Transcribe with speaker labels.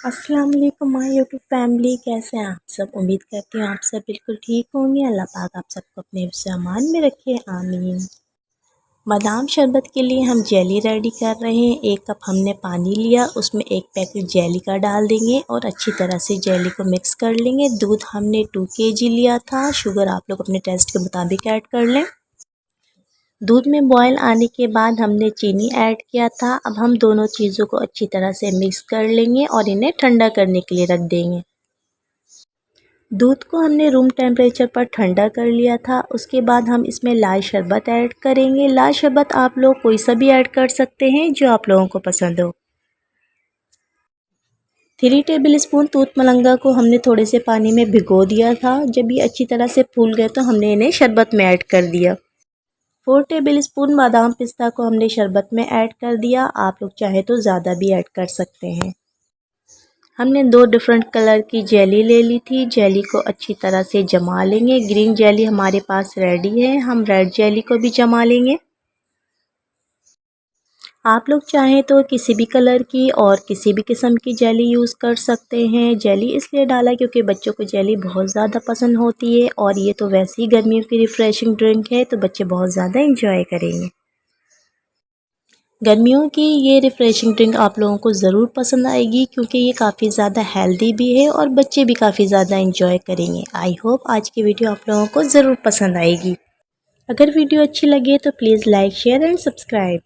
Speaker 1: अस्सलाम वालेकुम my YouTube family, कैसे हैं आप सब। उम्मीद करती हूँ आप सब बिल्कुल ठीक होंगे। अल्लाह पाक आप सबको अपने सामान में रखे, आमीन। बादाम शरबत के लिए हम जेली रेडी कर रहे हैं। 1 कप हमने पानी लिया, उसमें 1 पैकेट जेली का डाल देंगे और अच्छी तरह से जेली को मिक्स कर लेंगे। दूध हमने 2 kg लिया था। शुगर आप लोग अपने टेस्ट के मुताबिक ऐड कर लें। दूध में बॉयल आने के बाद हमने चीनी ऐड किया था। अब हम दोनों चीज़ों को अच्छी तरह से मिक्स कर लेंगे और इन्हें ठंडा करने के लिए रख देंगे। दूध को हमने रूम टेम्परेचर पर ठंडा कर लिया था। उसके बाद हम इसमें लाल शरबत ऐड करेंगे। लाल शरबत आप लोग कोई सा भी ऐड कर सकते हैं जो आप लोगों को पसंद हो। 3 टेबल स्पून दूध मलंगा को हमने थोड़े से पानी में भिगो दिया था। जब ये अच्छी तरह से फूल गए तो हमने इन्हें शरबत में ऐड कर दिया। 4 टेबल स्पून बादाम पिस्ता को हमने शरबत में ऐड कर दिया। आप लोग चाहे तो ज़्यादा भी ऐड कर सकते हैं। हमने 2 डिफरेंट कलर की जेली ले ली थी। जेली को अच्छी तरह से जमा लेंगे। ग्रीन जेली हमारे पास रेडी है, हम रेड जेली को भी जमा लेंगे। आप लोग चाहें तो किसी भी कलर की और किसी भी किस्म की जेली यूज़ कर सकते हैं। जेली इसलिए डाला क्योंकि बच्चों को जेली बहुत ज़्यादा पसंद होती है और ये तो वैसे ही गर्मियों की रिफ़्रेशिंग ड्रिंक है, तो बच्चे बहुत ज़्यादा इंजॉय करेंगे। गर्मियों की ये रिफ़्रेशिंग ड्रिंक आप लोगों को ज़रूर पसंद आएगी क्योंकि ये काफ़ी ज़्यादा हेल्दी भी है और बच्चे भी काफ़ी ज़्यादा इंजॉय करेंगे। आई होप आज की वीडियो आप लोगों को ज़रूर पसंद आएगी। अगर वीडियो अच्छी लगे तो please like, share and subscribe.